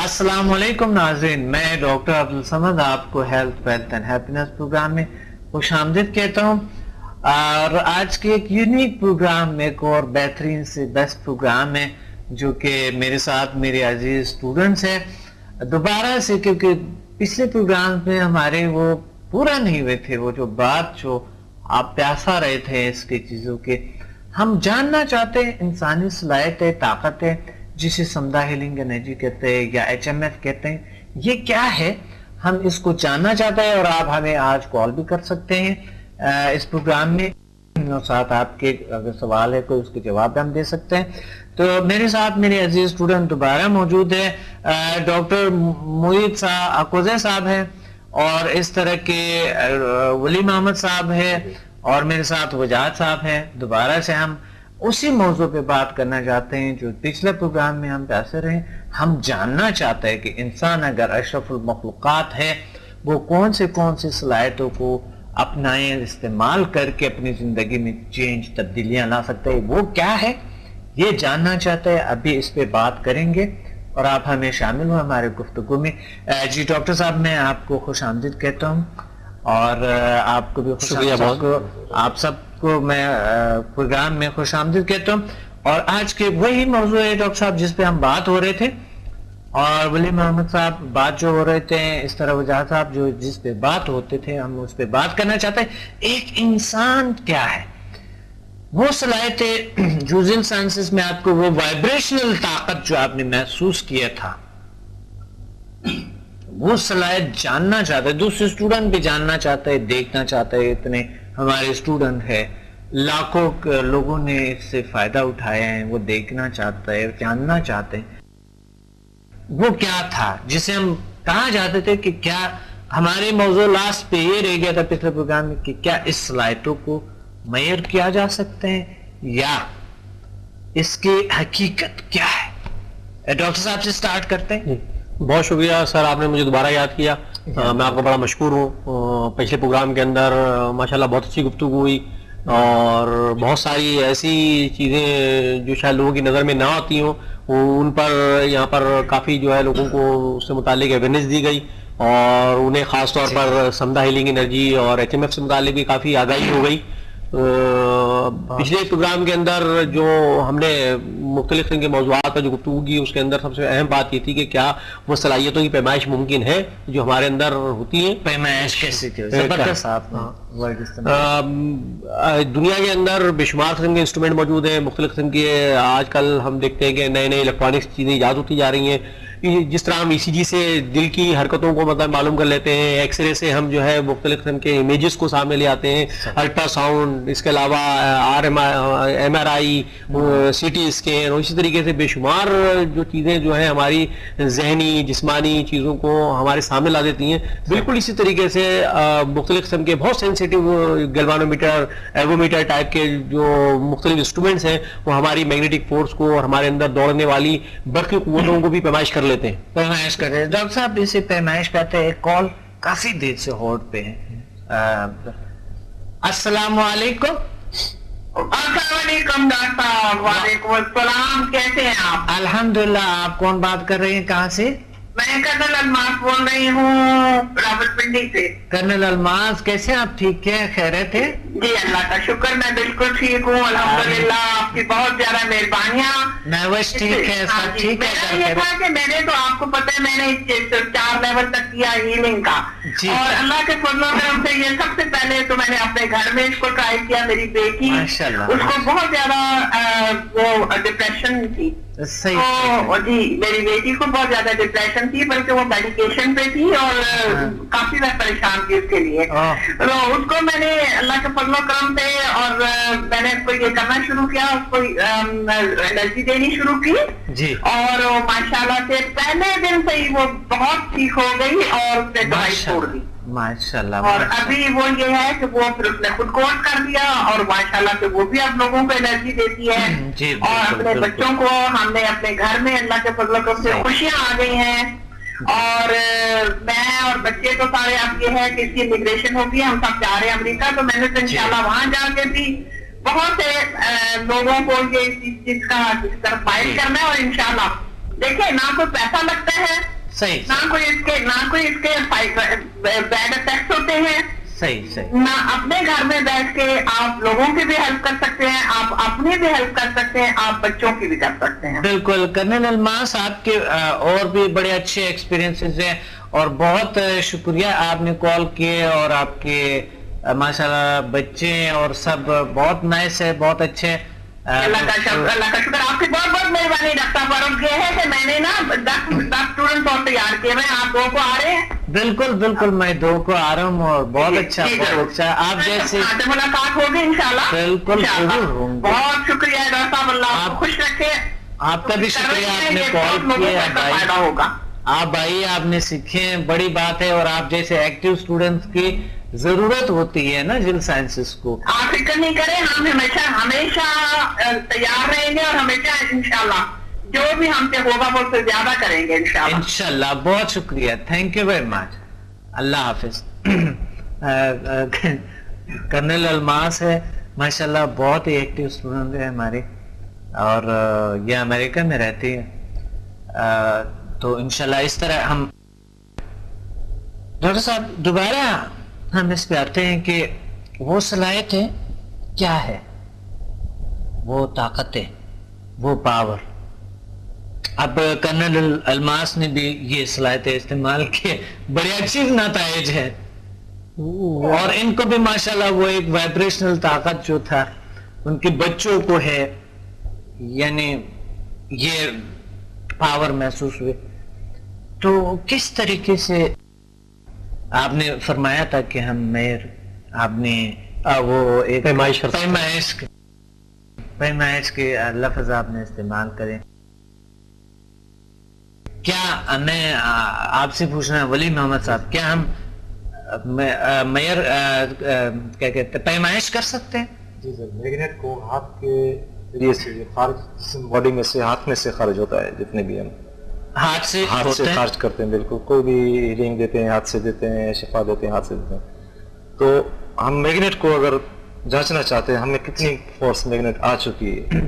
السلام علیکم ناظرین، میں ڈاکٹر عبدالصمد آپ کو health wealth and happiness programme میں خوش آمدید کہتا ہوں. اور آج کے ایک یونیک پروگرام میں ایک اور بہترین سے بیسٹ پروگرام ہے جو کہ میرے ساتھ میرے عزیز اسٹوڈنٹس ہیں دوبارہ سے، کیونکہ پچھلے پروگرام میں ہمارے وہ پورا نہیں ہوئے تھے، وہ جو بات جو آپ پیاسا رہے تھے اس کے چیزوں کے. ہم جاننا چاہتے ہیں انسانی صلاحیت ہے، طاقت ہے، جسے سمدھا ہیلنگ انرجی کہتے ہیں یا ایچ-ایم-ایف کہتے ہیں، یہ کیا ہے؟ ہم اس کو جاننا چاہتے ہیں اور آپ ہمیں آج کال بھی کر سکتے ہیں اس پروگرام میں، اور ساتھ آپ کے اگر سوال ہے کوئی اس کے جواب بھی ہم دے سکتے ہیں. تو میرے ساتھ میرے عزیز اسٹوڈنٹ دوبارہ موجود ہے، ڈاکٹر موید اکوزے صاحب ہیں، اور اس طرح کے ولی محمد صاحب ہیں، اور میرے ساتھ وجاہت صاحب ہیں. دوبارہ سے ہم اسی موضوع پہ بات کرنا چاہتے ہیں جو پچھلے پروگرام میں ہم پیاسے رہے. ہم جاننا چاہتے ہیں کہ انسان اگر اشرف المخلوقات ہے، وہ کون سے صلاحیتوں کو اپنائیں، استعمال کر کے اپنی زندگی میں چینج، تبدیلیاں لا سکتے ہیں، وہ کیا ہے یہ جاننا چاہتے ہیں. ابھی اس پہ بات کریں گے اور آپ ہمیں شامل ہوں ہمارے گفتگو میں. جی ڈاکٹر صاحب، میں آپ کو خوش آمدید کہتا ہوں، اور آپ کو بھی خوش آمدید. آپ سب کو میں پروگرام میں خوش آمدید کہتا ہوں. اور آج کے وہی موضوع ہے ڈاکٹر صاحب جس پہ ہم بات ہو رہے تھے، اور ولی محمد صاحب بات جو ہو رہے تھے، اس طرح وجاہت صاحب جو جس پہ بات ہوتے تھے، ہم اس پہ بات کرنا چاہتے ہیں. ایک انسان کیا ہے، وہ صلاحیتیں جو ذیل سائنسز میں آپ کو وہ وائبریشنل طاقت جو آپ نے محسوس کیا تھا، وہ صلاحیت جاننا چاہتے ہیں. دوسرے اسٹوڈنٹ بھی جاننا چاہتے ہیں، دیکھنا چاہتے ہیں. اتنے ہمارے اسٹوڈنٹ ہیں، لاکھوں لوگوں نے اس سے فائدہ اٹھایا ہے، وہ دیکھنا چاہتے ہیں، جاننا چاہتے ہیں وہ کیا تھا جسے ہم کہا جاتے تھے کہ کیا. ہمارے موضوع لاسٹ پہ یہ رہ گیا تھا پچھلے پروگرام میں کہ کیا اس صلاحیتوں کو معیار کیا جا سکتے ہیں یا اس کی حقیقت کیا ہے. ڈاکٹر صاحب سے سٹارٹ کرتے ہیں. بہت شکریہ سر، آپ نے مجھے دوبارہ یاد کیا. میں آپ کو بڑا مشکور ہوں. پچھلے پروگرام کے اندر ماشاءاللہ بہت اچھی گفتگو ہوئی، اور بہت ساری ایسی چیزیں جو شاید لوگوں کی نظر میں نہ آتی ہوں، ان پر یہاں پر کافی جو ہے لوگوں کو اس سے متعلق اویئرنیس دی گئی، اور انہیں خاص طور پر سمدھا ہیلنگ انرجی اور ایچ-ایم-ایف سے متعلق بھی کافی آگاہی ہو گئی. پچھلے پروگرام کے اندر جو ہم نے مختلف قسم کے موضوعات پر جو گفتگو کی، اس کے اندر سب سے اہم بات یہ تھی کہ کیا وہ صلاحیتوں کی پیمائش ممکن ہے جو ہمارے اندر ہوتی ہیں. پیمائش کیسے کی؟ زبردست آپ دنیا کے اندر بے شمار قسم کے انسٹرومنٹ موجود ہیں، مختلف قسم کے. آج کل ہم دیکھتے ہیں کہ نئے نئے الیکٹرانکس چیزیں ایجاد ہوتی جا رہی ہیں. جس طرح ہم ای سی جی سے دل کی حرکتوں کو مطلب معلوم کر لیتے ہیں، ایکس رے سے ہم جو ہے مختلف قسم کے امیجز کو سامنے لے آتے ہیں، الٹرا ساؤنڈ، اس کے علاوہ ایم آر آئی، سی ٹی اسکین، اور اسی طریقے سے بے شمار جو چیزیں جو ہیں ہماری ذہنی جسمانی چیزوں کو ہمارے سامنے لا دیتی ہیں. بالکل اسی طریقے سے مختلف قسم کے بہت سینسیٹیو گیلوانومیٹر، ایگومیٹر ٹائپ کے جو مختلف انسٹرومنٹس ہیں، وہ ہماری میگنیٹک فورس کو اور ہمارے اندر دوڑنے والی برقی قوتوں کو بھی پیمائش کر لیتے ہیں. پیمائش کرتے ہیں. ڈاکٹر صاحب اسے پیمائش کرتے ہیں. ایک کال کافی دیر سے ہولڈ پہ ہے. السلام علیکم. السلام علیکم ڈاکٹر صاحب. وعلیکم السلام. کیسے ہیں آپ؟ الحمدللہ. آپ کون بات کر رہے ہیں، کہاں سے؟ میں کرنل الماس بول رہی ہوں راولپنڈی سے. کرنل الماس، کیسے آپ؟ ٹھیک ہے، خیریت ہے؟ جی اللہ کا شکر، میں بالکل ٹھیک ہوں الحمدللہ. آپ کی بہت زیادہ مہربانیاں. میں بس ٹھیک ہے، سب ٹھیک ہے. میرا یہ تھا کہ میں نے تو آپ کو پتہ ہے میں نے 4 لیول تک کیا ہیلنگ کا، اور اللہ کے فضل و کرم سے یہ سب سے پہلے تو میں نے اپنے گھر میں اس کو ٹرائی کیا. میری بیٹی اس کو بہت زیادہ وہ ڈپریشن تھی. جی میری بیٹی کو بہت زیادہ ڈپریشن تھی، بلکہ وہ میڈیکیشن پہ تھی اور کافی میں پریشان تھی اس کے لیے. تو اس کو میں نے اللہ کے فضل و کرم سے اور میں نے اس کو یہ کرنا شروع کیا، اس کو انرجی دینی شروع کی، اور ماشاءاللہ سے پہلے دن سے ہی وہ بہت ٹھیک ہو گئی اور اس نے دوائی چھوڑ دی ماشاءاللہ. اور ابھی وہ یہ ہے کہ وہ پھر اس نے خود کورس کر دیا، اور ماشاءاللہ سے وہ بھی اب لوگوں کو انرجی دیتی ہے. اور اپنے بچوں کو ہم نے اپنے گھر میں اللہ کے فضل و کرم سے خوشیاں آ گئی ہیں. اور میں اور بچے تو سارے اب یہ ہے کہ اس کی امیگریشن ہوگی، ہم سب جا رہے ہیں امریکہ، تو میں نے تو انشاءاللہ وہاں جا کے بھی بہت سے لوگوں کو یہ چیز کا طرف فائل کرنا ہے. اور انشاءاللہ دیکھیں، نہ کوئی پیسہ لگتا ہے صحیح. نہ کوئی اس کے بیڈ افیکٹس ہوتے ہیں. صحیح. نہ اپنے گھر میں بیٹھ کے آپ لوگوں کی بھی ہیلپ کر سکتے ہیں, آپ اپنی بھی ہیلپ کر سکتے ہیں, آپ بچوں کی بھی کر سکتے ہیں. بالکل کرنل الماس, آپ کے اور بھی بڑے اچھے ایکسپیرینسز ہیں, اور بہت شکریہ آپ نے کال کیے, اور آپ کے ماشاءاللہ بچے اور سب بہت نائس ہے, بہت اچھے. اللہ کا شکر, آپ کی بہت بہت مہربانی ڈاکٹر فاروق. یہ ہے کہ میں نے نا 10 اسٹوڈنٹ اور تیار کیے ہوئے, آپ 2 کو آ رہے ہیں. بالکل میں 2 کو آ رہا ہوں, اور بہت اچھا آپ جیسے ملاقات ہوگی انشاءاللہ. بالکل بہت شکریہ ڈاکٹر صاحب, اللہ آپ خوش رکھے. آپ کا بھی شکریہ, آپ نے کال کیا. فائدہ ہوگا. آپ آئیے, آپ نے سیکھے, بڑی بات ہے, اور آپ جیسے ایکٹیو اسٹوڈنٹس کی ضرورت ہوتی ہے نا جل سائنسز کو. آپ فکر نہیں کریں, ہم ہمیشہ تیار رہیں گے, اور ہمیشہ انشاءاللہ جو بھی ہم سے ہوگا وہ سے زیادہ کریں گے انشاءاللہ. بہت شکریہ, تھینک یو ویری مچ, اللہ حافظ. کرنل الماس ہے ماشاءاللہ, بہت ہی ایکٹیو اسٹوڈنٹ ہے ہماری, اور یہ امریکہ میں رہتی ہے. تو انشاءاللہ اس طرح ہم ڈاکٹر صاحب دوبارہ ہم اس پہ آتے ہیں کہ وہ صلاحیتیں کیا ہے, وہ طاقتیں, وہ پاور. اب کرنل الماس نے بھی یہ صلاحیتیں استعمال کی, بڑے اچھی نتائج ہیں, اور ان کو بھی ماشاءاللہ وہ ایک وائبریشنل طاقت جو تھا ان کے بچوں کو ہے, یعنی یہ پاور محسوس ہوئے. تو کس طریقے سے آپ نے فرمایا تھا کہ ہم آپ نے وہ ایک پیمائش کے لفظ آپ نے استعمال کریں. کیا میں آپ سے پوچھنا ولی محمد صاحب, کیا ہم میئر کیا کہتے ہیں پیمائش کر سکتے ہیں؟ جی سر, میگنیٹ کو ہاتھ کے ذریعے سے خارج باڈی میں سے, ہاتھ میں سے خارج ہوتا ہے, جتنے بھی ہم ہاتھ سے خارج کرتے ہیں. بالکل, کوئی بھی ہیلنگ دیتے ہیں ہاتھ سے دیتے ہیں, شفا دیتے ہیں ہاتھ سے دیتے ہیں. تو ہم میگنیٹ کو اگر جانچنا چاہتے ہیں ہمیں کتنی فورس میگنیٹ آ چکی ہے,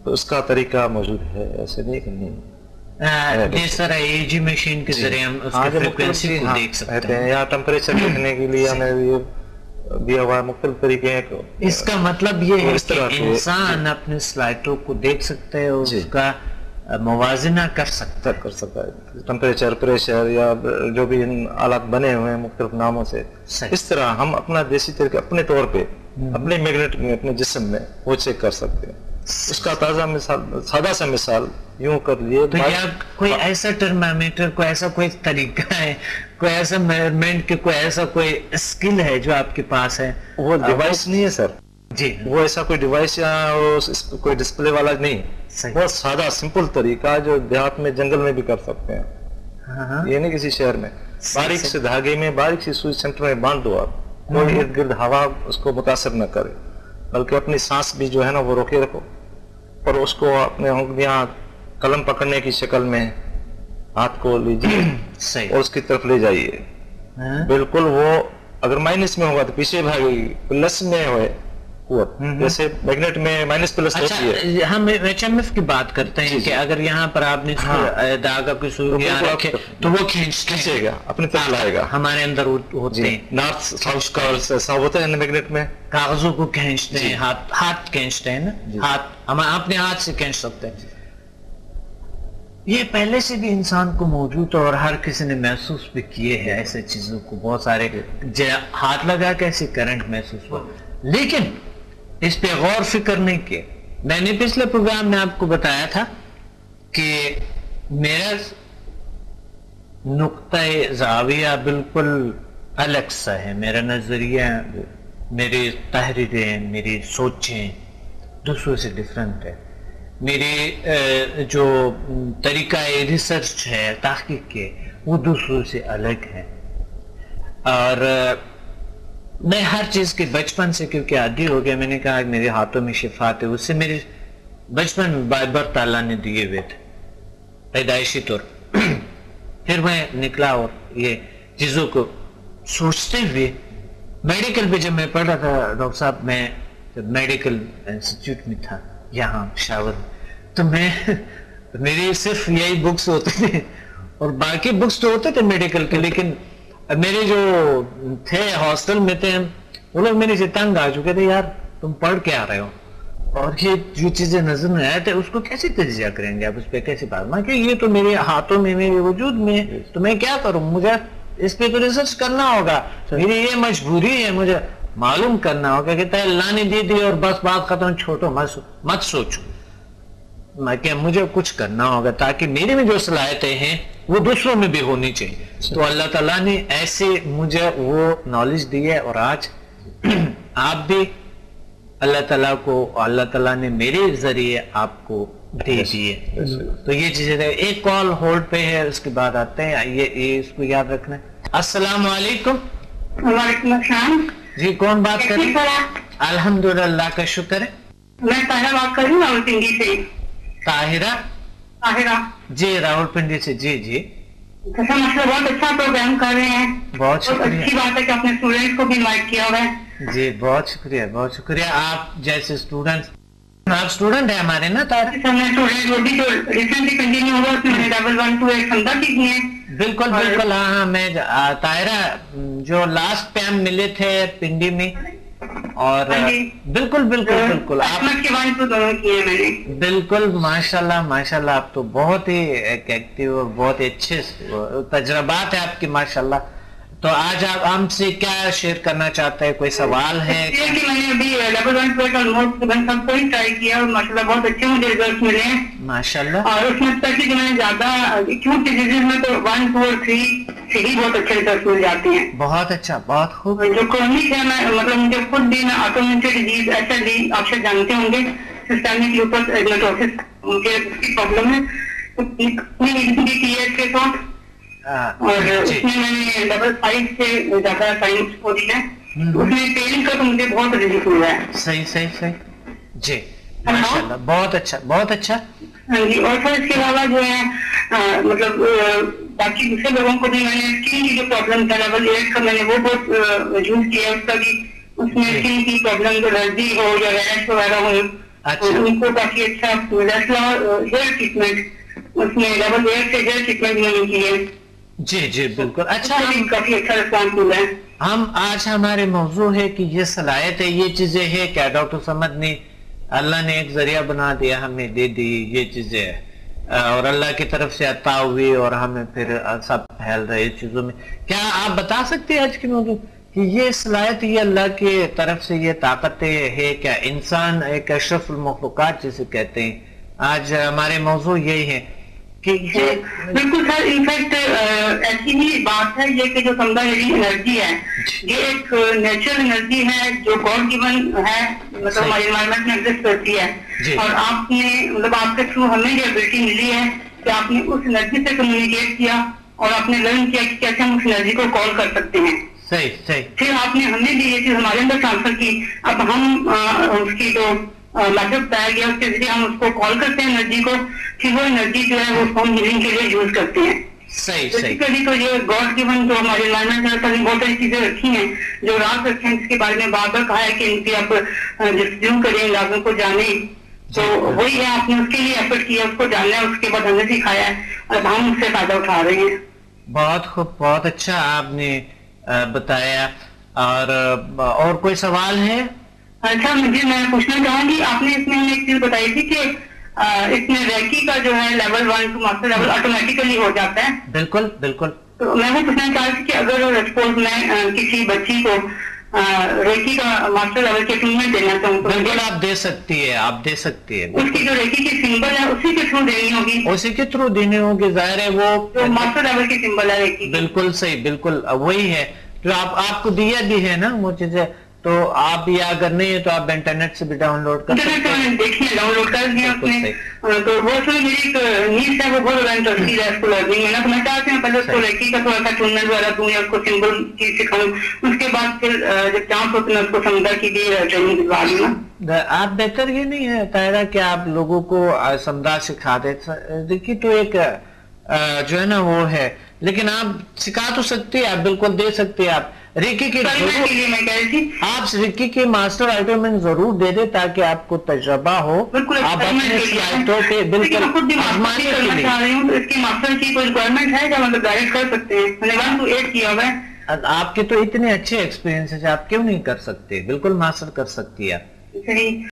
تو اس کا طریقہ موجود ہے. ایسے نہیں کہ نہیں, جس طرح AEG مشین کے ذریعے ہم اس کی فریکوینسی کو دیکھ سکتے ہیں, یا ٹمپریچر دیکھنے کے لیے ہمیں دیا ہوا مختلف طریقے ہیں. اس کا مطلب یہ ہے کہ انسان اپنے صلاحیتوں کو دیکھ سکتا ہے, اور اس کا موازنہ کر سکتا ہے, ٹمپریچر, پریشر, یا جو بھی آلات بنے ہوئے ہیں مختلف ناموں سے. اس طرح ہم اپنا دیسی طریقہ اپنے طور پہ اپنے میگنیٹ میں, اپنے جسم میں وہ چیک کر سکتے ہیں. اس کا تازہ مثال, سادہ سا مثال یوں کر لیے, تو یا کوئی ایسا ٹرمامیٹر, کوئی ایسا کوئی طریقہ ہے, کوئی ایسا میجرمنٹ کے کوئی ایسا کوئی اسکل ہے جو آپ کے پاس ہے؟ وہ ڈیوائس نہیں ہے سر جی, وہ ایسا کوئی ڈیوائس یا کوئی ڈسپلے والا نہیں, بہت سادہ سمپل طریقہ جو دیہات میں جنگل میں بھی کر سکتے ہیں. یہ نہیں کسی شہر میں باریک سے دھاگے میں باریک سی سوئی سینٹر میں باندھ دو, آپ کوئی ارد گرد ہوا اس کو متاثر نہ کرے, بلکہ اپنی سانس بھی جو ہے نا وہ روکے رکھو, اور اس کو اپنے انگلیاں قلم پکڑنے کی شکل میں ہاتھ کو لیجیے اور اس کی طرف لے جائیے. بالکل وہ اگر مائنس میں ہوگا تو پیچھے بھاگے گی, پلس میں ہوئے قوت, جیسے میگنیٹ میں مائنس پلس ہوتی ہے. ہم HMF کی بات کرتے ہیں کہ اگر یہاں پر آپ نے دھاگا کی سوئی یہاں رکھے تو وہ کھینچے گا, اپنی طرف لائے گا. ہمارے اندر ہوتے ہیں نارتھ ساؤتھ کا ایسا ہوتا ہے میگنیٹ میں, کاغذوں کو کھینچتے ہیں, ہاتھ کھینچتے ہیں نا, ہاتھ ہم اپنے ہاتھ سے کھینچ سکتے ہیں. یہ پہلے سے بھی انسان کو موجود ہے, اور ہر کسی نے محسوس بھی کیے ہیں ایسے چیزوں کو, بہت سارے ہاتھ لگا کے ایسے کرنٹ محسوس ہوا, لیکن اس پہ غور فکر نہیں کیا. میں نے پچھلے پروگرام میں آپ کو بتایا تھا کہ میرا نقطۂ زاویہ بالکل الگ سا ہے, میرا نظریہ, میری تحریریں, میری سوچیں دوسروں سے ڈیفرنٹ ہے. میری جو طریقہ ریسرچ ہے, تحقیق کے, وہ دوسروں سے الگ ہے. اور میں ہر چیز کے بچپن سے کیونکہ عادی ہو گیا, میں نے کہا میرے ہاتھوں میں شفات ہے, اس سے میرے بچپن میں برت اللہ نے دیے ہوئے تھے پیدائشی طور. پھر میں نکلا اور یہ چیزوں کو سوچتے ہوئے میڈیکل پہ جب میں پڑھ رہا تھا ڈاکٹر صاحب, میں جب میڈیکل انسٹیٹیوٹ میں تھا یہاں شاور, تو میں میری صرف یہی بکس ہوتی تھی, اور باقی بکس تو ہوتے تھے میڈیکل کے، لیکن میرے جو تھے ہاسٹل میں تھے وہ لوگ میرے سے تنگ آ چکے تھے، یار تم پڑھ کے آ رہے ہو اور یہ جو چیزیں نظر میں آئے تھے اس کو کیسے تجزیہ کریں گے آپ، اس پہ کیسے بات، میں کہ یہ تو میرے ہاتھوں میں، میرے وجود میں، تو میں کیا کروں، مجھے اس پہ تو ریسرچ کرنا ہوگا، میری یہ مجبوری ہے، مجھے معلوم کرنا ہوگا کہ اللہ نے دے دی اور بس بات ختم، چھوٹو مت سوچو، میں کہ مجھے کچھ کرنا ہوگا تاکہ میرے میں جو صلاحیتیں ہیں وہ دوسروں میں بھی ہونی چاہیے. تو اللہ تعالیٰ نے ایسے مجھے وہ نالج دی ہے اور آج آپ بھی اللہ تعالیٰ کو، اللہ تعالیٰ نے میرے ذریعے آپ کو دے دیے. تو یہ چیزیں ایک کال ہولڈ پہ ہے، اس کے بعد آتے ہیں، یہ اس کو یاد رکھنا ہے. السلام علیکم. وعلیکم السلام. جی کون بات کر رہے ہیں؟ الحمدللہ اللہ کا شکر ہے. میں طاہرہ بات کر رہی ہوں راول پنڈی سے. طاہرہ جی راول پنڈی سے. جی جی ماشاءاللہ بہت اچھا پروگرام کر رہے ہیں، بہت شکریہ. اچھی بات ہے کہ اپنے اسٹوڈنٹ کو بھی انوائٹ کیا ہوا ہے. جی بہت شکریہ بہت شکریہ. آپ جیسے اسٹوڈنٹ، آپ اسٹوڈنٹ ہیں ہمارے نا طاہرہ؟ میں اسٹوڈنٹ، وہ بھی جو ریسنٹلی کنٹینیو ہوا اس میں نے لیول 1 to 8 سمجھا کی ہیں. بالکل بالکل. ہاں میں طاہرہ جو لاسٹ پہ ہم ملے تھے پنڈی میں، اور بالکل بالکل بالکل بالکل ماشاءاللہ ماشاءاللہ. آپ تو بہت ہی ایکٹیو اور بہت ہی اچھے تجربات ہیں آپ کی ماشاءاللہ. تو آج آپ ہم سے کیا شیئر کرنا چاہتے ہیں؟ کوئی سوال ہے؟ میں نے ابھی لیول 1 to 8 آلموسٹ سب کو ہی ٹرائی کیا اور ماشاءاللہ بہت اچھے مجھے ریزلٹس ملے ہیں ماشاءاللہ. اور اس میں اسپیشلی جو میں نے زیادہ ایکیوٹ ڈیزیز میں تو 1 2 اور 3 سے ہی بہت اچھے ریزلٹس مل جاتے ہیں. بہت اچھا بہت خوب. جو کرونک ہے میں مطلب مجھے خود بھی میں آٹومیون ڈیزیز SLD آپ سے جانتے ہوں گے، سسٹمک لیوپس ایریتھروماتوسس، مجھے اس کی پرابلم ہے کے ساتھ، اور اس میں میں نے لیول 5 سے زیادہ سائنس کو دی ہے. اس میں پین کا تو مجھے بہت ریلیف ملا ہے. صحیح صحیح صحیح. جی ماشاءاللہ بہت اچھا بہت اچھا. ہاں جی. اور پھر اس کے علاوہ جو ہے مطلب باقی دوسرے لوگوں کو بھی میں نے اسکن کی جو پرابلم تھا لیول 8 کا میں نے وہ بہت یوز کیا، اس کا بھی اس میں اسکن کی پرابلم جو الرجی ہو یا ریش وغیرہ ہو ان کو کافی اچھا ہیئر ٹریٹمنٹ اس میں لیول 8 سے ہیئر ٹریٹمنٹ میں نے کی ہے. جی جی بالکل. اچھا کافی اچھا ریسپانس ملا ہے. ہم آج ہمارے موضوع ہے کہ یہ صلاحیت ہے، یہ چیزیں ہے کیا ڈاکٹر صمد نے، اللہ نے ایک ذریعہ بنا دیا، ہمیں دے دی یہ چیزیں اور اللہ کی طرف سے عطا ہوئی اور ہمیں پھر سب پھیل رہے چیزوں میں. کیا آپ بتا سکتے ہیں آج کے موضوع کہ یہ صلاحیت یہ اللہ کی طرف سے یہ طاقت ہے کیا؟ انسان ایک اشرف المخلوقات جسے کہتے ہیں. آج ہمارے موضوع یہی ہے کہ بالکل سر. انفیکٹ ایسی ہی بات ہے یہ کہ جو سمجھا یہ انرجی ہے، یہ ایک نیچرل انرجی ہے جو گاڈ گیون ہے، مطلب ہماری انوائرمنٹ میں ایگزسٹ کرتی ہے. اور آپ نے مطلب آپ کے تھرو ہمیں یہ ابلٹی ملی ہے کہ آپ نے اس انرجی سے کمیونیکیٹ کیا اور آپ نے لرن کیا کہ کیسے ہم اس انرجی کو کال کر سکتے ہیں. صحیح صحیح. پھر آپ نے ہمیں بھی یہ چیز ہمارے اندر ٹرانسفر کی. اب ہم اس کی جو میتھڈ بتایا گیا اس کے ذریعے ہم اس کو کال کرتے ہیں انرجی کو، پھر وہ انرجی جو ہے وہ ہم ہیلنگ کے لیے یوز کرتے ہیں. صحیح صحیح. بیسیکلی تو یہ گاڈ گیون جو ہمارے انوائرمنٹ میں بہت ساری چیزیں رکھی ہیں جو راز رکھے ہیں، اس کے بارے میں بار بار کہا ہے کہ ان کی آپ جستجو کریں، لازم کو جانیں. تو وہی ہے، آپ نے اس کے لیے ایفرٹ کیا، اس کو جاننا ہے، اس کے بعد ہمیں سکھایا ہے اور ہم اس سے فائدہ اٹھا رہے ہیں. بہت خوب بہت اچھا آپ نے بتایا. اور کوئی سوال ہے؟ اچھا مجھے میں پوچھنا چاہوں گی، آپ نے اس میں ایک چیز بتائی تھی کہ اس میں ریکی کا جو ہے level 1 to master level automatically ہو جاتا ہے. بالکل بالکل. تو میں وہ پوچھنا چاہ رہی تھی کہ اگر سپوز میں کسی بچی کو ریکی کا ماسٹر لیول کے تھرو میں دینا چاہوں تو بالکل آپ دے سکتی ہے، آپ دے سکتی ہے. اس کی جو ریکی کی سمبل ہے اسی کے تھرو دینی ہوگی؟ اسی کے تھرو دینی ہوگی. ظاہر ہے وہ ماسٹر لیول کی سمبل ہے ریکی. بالکل صحیح بالکل وہی ہے جو آپ کو دیا بھی ہے نا وہ چیزیں. تو آپ یا اگر نہیں ہے تو آپ انٹرنیٹ سے بھی ڈاؤن لوڈ کر سکتے ہیں. دیکھیے ڈاؤن لوڈ کر دیا آپ نے. تو وہ اصل میری ایک نیڈ ہے، وہ بہت زیادہ انٹرسٹیڈ ہے اس کو لرننگ میں نا. تو میں چاہتی ہوں پہلے اس کو ریکی کا تھوڑا سا ٹونمنٹ وغیرہ دوں یا اس کو سمبل چیز سکھاؤں، اس کے بعد پھر جب چانس ہوتا ہے اس کو سمجھا کی بھی ٹریننگ دلوا دوں نا. آپ بہتر یہ نہیں ہے طاہرہ کہ آپ لوگوں کو سمجھا سکھا دے. دیکھیے تو ایک جو ہے نا وہ ہے، لیکن آپ سکھا تو سکتے ہیں، آپ بالکل دے سکتے ہیں آپ. ریکی کے آپ ریکی کے ماسٹر آئٹم ضرور دے دیں تاکہ آپ کو تجربہ ہو, آپ اپنے سلائٹوں پہ بالکل آزمانے کے لیے. اس کی ماسٹر کی کوئی ریکوائرمنٹ ہے کیا, مطلب گائیڈ کر سکتے ہیں؟ میں نے 1 to 8 کیا ہوا ہے. آپ کے تو اتنے اچھے ایکسپیرینس ہے, آپ کیوں نہیں کر سکتے؟ بالکل ماسٹر کر سکتی ہے.